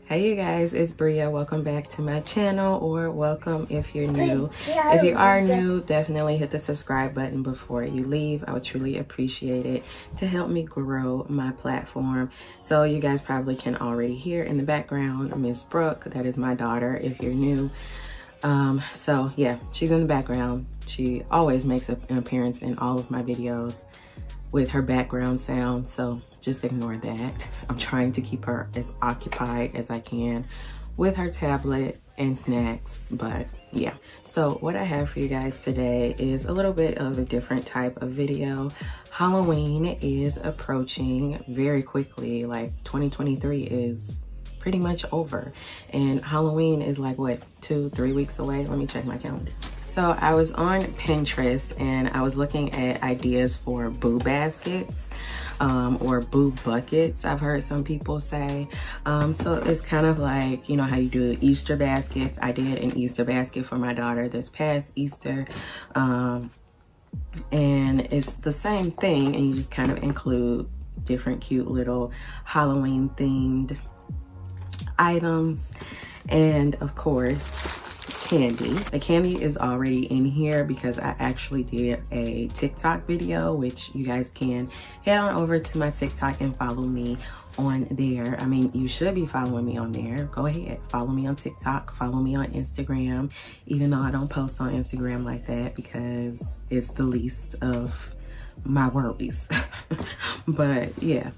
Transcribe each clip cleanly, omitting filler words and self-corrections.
Hey you guys, it's Bria. Welcome back to my channel, or welcome if you're new. If you are new, definitely hit the subscribe button before you leave. I would truly appreciate it to help me grow my platform. So you guys probably can already hear in the background Miss Brooke. That is my daughter if you're new. So yeah, she's in the background. She always makes an appearance in all of my videos with her background sound, so just ignore that. I'm trying to keep her as occupied as I can with her tablet and snacks, but yeah. So what I have for you guys today is a little bit of a different type of video. Halloween is approaching very quickly. Like 2023 is pretty much over, and Halloween is like what, 2-3 weeks away. Let me check my calendar. So I was on Pinterest and I was looking at ideas for boo baskets, or boo buckets, I've heard some people say. So it's kind of like, you know how you do Easter baskets. I did an Easter basket for my daughter this past Easter. And it's the same thing, and you just kind of include different cute little Halloween themed items, and of course candy. The candy is already in here because I actually did a TikTok video, which you guys can head on over to my TikTok and follow me on there. I mean, you should be following me on there. Go ahead, follow me on TikTok, follow me on Instagram, even though I don't post on Instagram like that because it's the least of my worries. But yeah,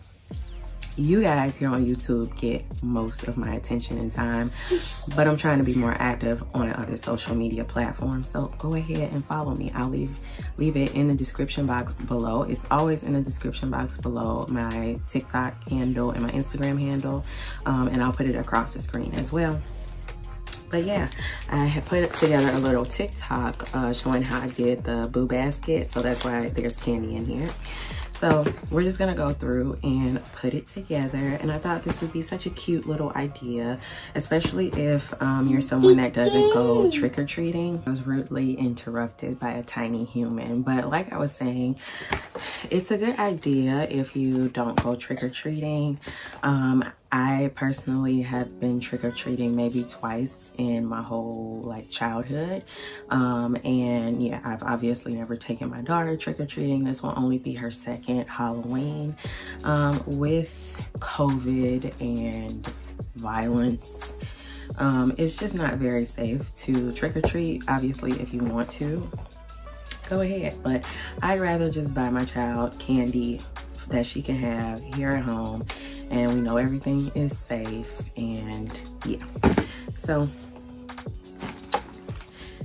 you guys here on YouTube get most of my attention and time, but I'm trying to be more active on other social media platforms. So go ahead and follow me. I'll leave it in the description box below. It's always in the description box below, my TikTok handle and my Instagram handle, and I'll put it across the screen as well. But yeah, I have put together a little TikTok showing how I did the boo basket. So that's why there's candy in here. So we're just gonna go through and put it together. And I thought this would be such a cute little idea, especially if you're someone that doesn't go trick-or-treating. I was rudely interrupted by a tiny human. But like I was saying, it's a good idea if you don't go trick-or-treating. I personally have been trick-or-treating maybe twice in my whole like childhood. And yeah, I've obviously never taken my daughter trick-or-treating. This will only be her second Halloween. With COVID and violence, it's just not very safe to trick-or-treat. Obviously, if you want to, go ahead, but I'd rather just buy my child candy that she can have here at home, and we know everything is safe. And yeah, so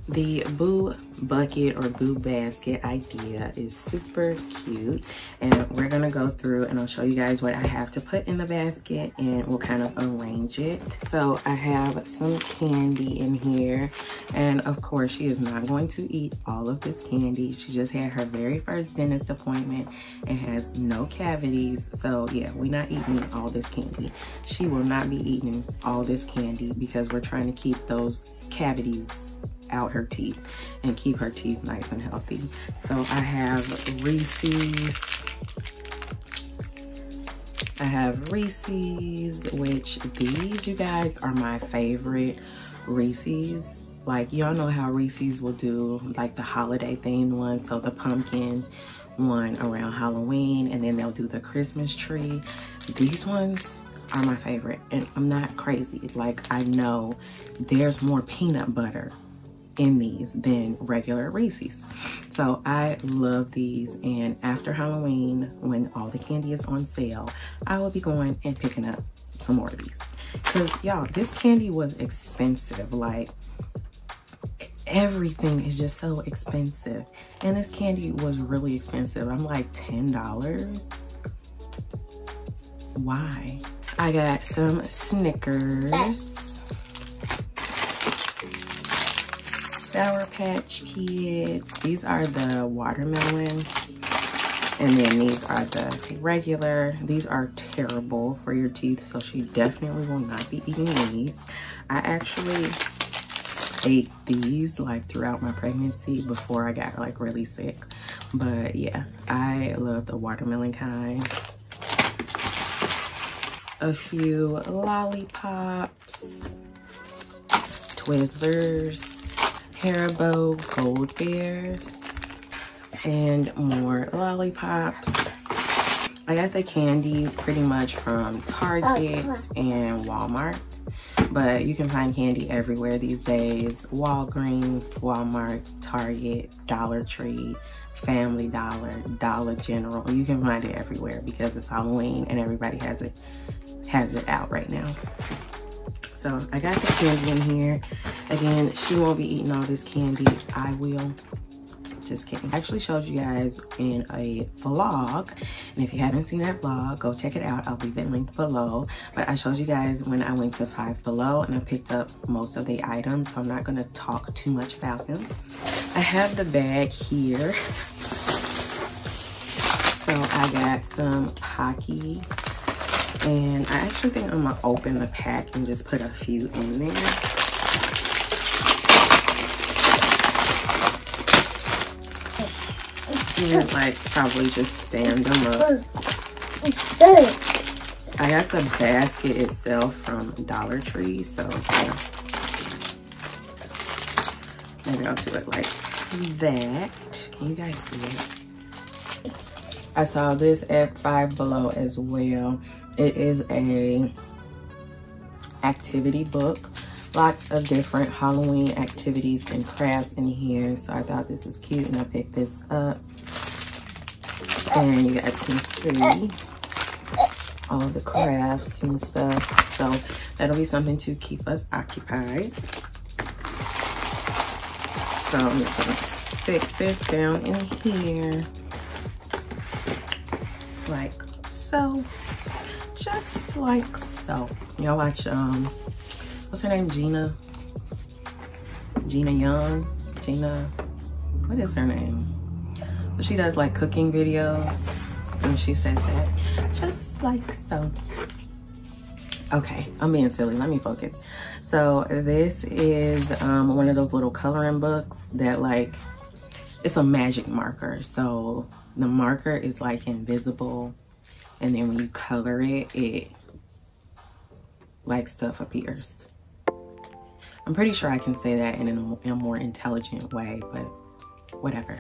the boo bucket or boo basket idea is super cute, and we're gonna go through and I'll show you guys what I have to put in the basket, and we'll kind of arrange it. So I have some candy in here, and of course she is not going to eat all of this candy. She just had her very first dentist appointment and has no cavities, so yeah, we're not eating all this candy. She will not be eating all this candy because we're trying to keep those cavities out her teeth and keep her teeth nice and healthy. So I have Reese's, which these, you guys, are my favorite Reese's. Like, y'all know how Reese's will do like the holiday themed one, so the pumpkin one around Halloween, and then they'll do the Christmas tree. These ones are my favorite, and I'm not crazy. Like, I know there's more peanut butter in these than regular Reese's. So I love these, and after Halloween, when all the candy is on sale, I will be going and picking up some more of these. Because y'all, this candy was expensive. Like, everything is just so expensive, and this candy was really expensive. I'm like, $10? Why? I got some Snickers, Sour Patch Kids. These are the watermelon, and then these are the regular. These are terrible for your teeth, so she definitely will not be eating these. I actually ate these like throughout my pregnancy before I got like really sick, but yeah, I love the watermelon kind. a few lollipops, Twizzlers, Haribo Gold Bears, and more lollipops. I got the candy pretty much from Target and Walmart, but you can find candy everywhere these days. Walgreens, Walmart, Target, Dollar Tree, Family Dollar, Dollar General. You can find it everywhere because it's Halloween and everybody has it out right now. So I got the candy in here. Again, she won't be eating all this candy. I will. Just kidding. I actually showed you guys in a vlog, and if you haven't seen that vlog, go check it out. I'll leave it linked below. But I showed you guys when I went to Five Below and I picked up most of the items, so I'm not going to talk too much about them. I have the bag here. So I got some Pocky, and I actually think I'm gonna open the pack and just put a few in there. And like probably just stand them up. I got the basket itself from Dollar Tree, so yeah. Maybe I'll do it like that. Can you guys see it? I saw this at Five Below as well. It is a activity book. Lots of different Halloween activities and crafts in here. So I thought this was cute and I picked this up. And you guys can see all of the crafts and stuff. So that'll be something to keep us occupied. So I'm just gonna stick this down in here. Like so. Just like so. Y'all watch, what's her name? Gina Young? What is her name? She does like cooking videos and she says that just like so. Okay, I'm being silly, let me focus. So this is one of those little coloring books that like, it's a magic marker. So the marker is like invisible, and then when you color it, it like stuff appears. I'm pretty sure I can say that in a more intelligent way, but whatever.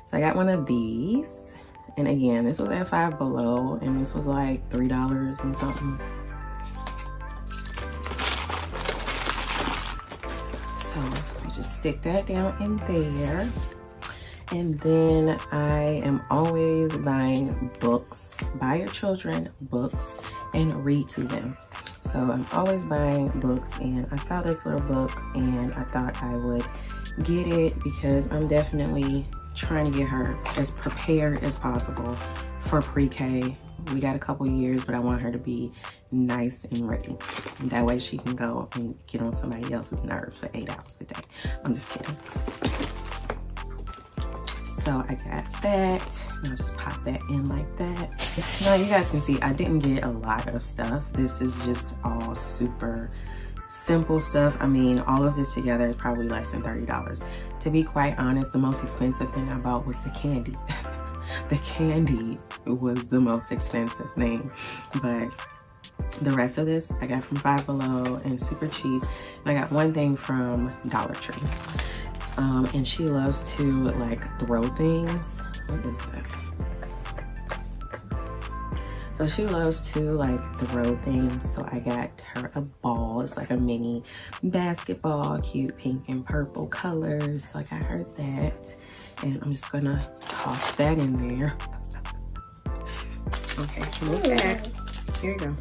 So I got one of these, and again, this was at Five Below, and this was like $3 and something. So I just stick that down in there. And then I am always buying books. Buy your children books and read to them. So I'm always buying books, and I saw this little book and I thought I would get it because I'm definitely trying to get her as prepared as possible for pre-K. We got a couple years, but I want her to be nice and ready. And that way she can go and get on somebody else's nerves for 8 hours a day. I'm just kidding. So I got that, and I'll just pop that in like that. Now you guys can see I didn't get a lot of stuff. This is just all super simple stuff. I mean, all of this together is probably less than $30. To be quite honest, the most expensive thing I bought was the candy. The candy was the most expensive thing, but the rest of this I got from Five Below and super cheap. And I got one thing from Dollar Tree. And she loves to like throw things. What is that? So she loves to like throw things. So I got her a ball. It's like a mini basketball, cute pink and purple colors. So I got her that. And I'm just gonna toss that in there. Okay, move that. Here you go.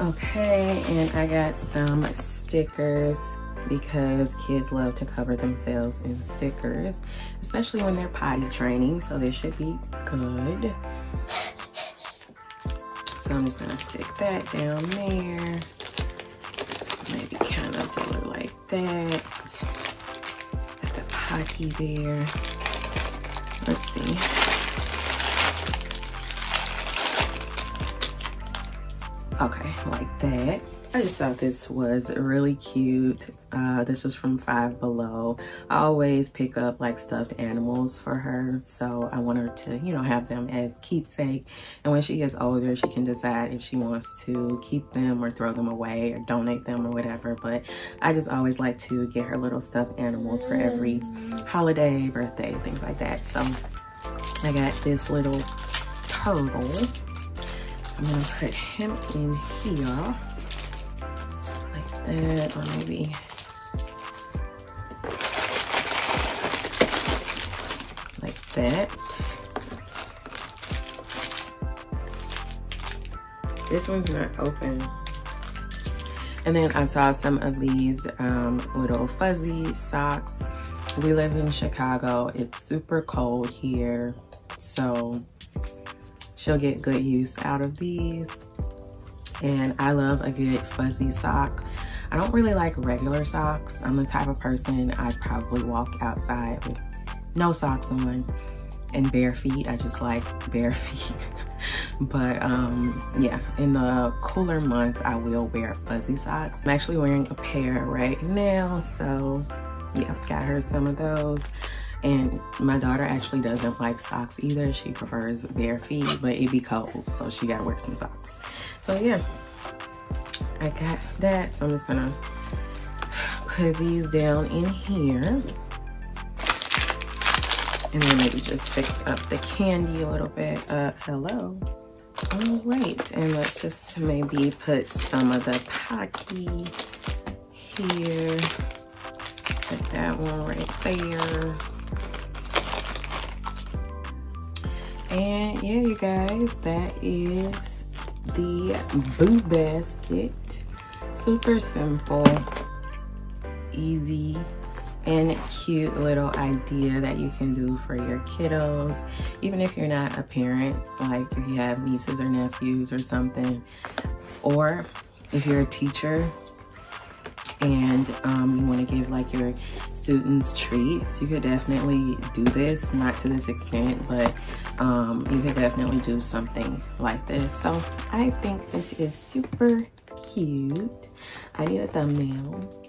Okay, and I got some stickers because kids love to cover themselves in stickers, especially when they're potty training, so they should be good. So I'm just gonna stick that down there. Maybe kind of do it like that. Got the Pocky there. Let's see. Okay, like that. I just thought this was really cute. This was from Five Below. I always pick up like stuffed animals for her, so I want her to, you know, have them as keepsake. And when she gets older, she can decide if she wants to keep them or throw them away or donate them or whatever. But I just always like to get her little stuffed animals for every holiday, birthday, things like that. So I got this little turtle. I'm gonna put him in here like that, or maybe like that. This one's not open. And then I saw some of these little fuzzy socks. We live in Chicago. It's super cold here, so she'll get good use out of these. And I love a good fuzzy sock. I don't really like regular socks. I'm the type of person, I'd probably walk outside with no socks on and bare feet. I just like bare feet. But yeah, in the cooler months, I will wear fuzzy socks. I'm actually wearing a pair right now, so yeah, got her some of those. And my daughter actually doesn't like socks either. She prefers bare feet, but it be cold, so she gotta wear some socks. So yeah, I got that. So I'm just gonna put these down in here. And then maybe just fix up the candy a little bit. Hello. All right, and let's just maybe put some of the Pocky here. Put that one right there. And yeah, you guys, that is the Boo Basket. Super simple, easy, and cute little idea that you can do for your kiddos. Even if you're not a parent, like if you have nieces or nephews or something, or if you're a teacher and you want to give like your students treats, you could definitely do this. Not to this extent, but you could definitely do something like this. So I think this is super cute. I need a thumbnail.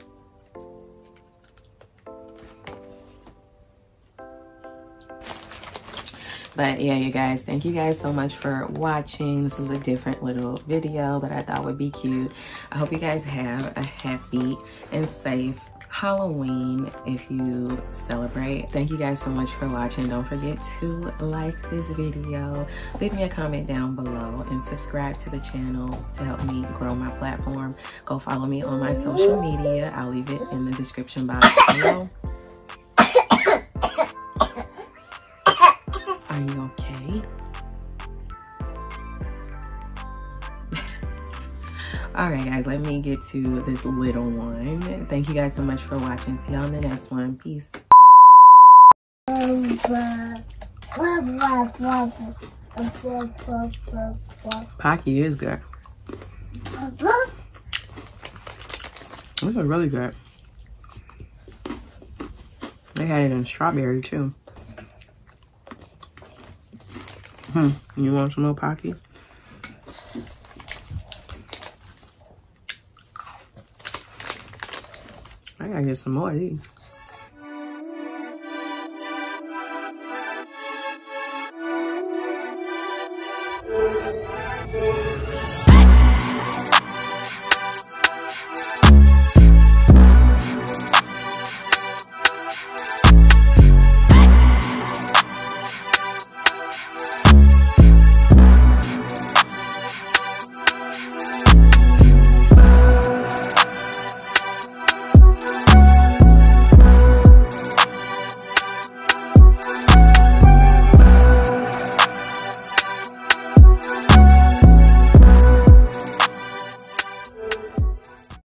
But yeah, you guys, thank you guys so much for watching. This is a different little video that I thought would be cute. I hope you guys have a happy and safe Halloween if you celebrate. Thank you guys so much for watching. Don't forget to like this video, leave me a comment down below, and subscribe to the channel to help me grow my platform. Go follow me on my social media. I'll leave it in the description box below. Are you okay? All right, guys, let me get to this little one. Thank you guys so much for watching. See y'all in the next one. Peace. Pocky is good. This is really good. They had it in strawberry too. You want some more Pocky? I gotta get some more of these.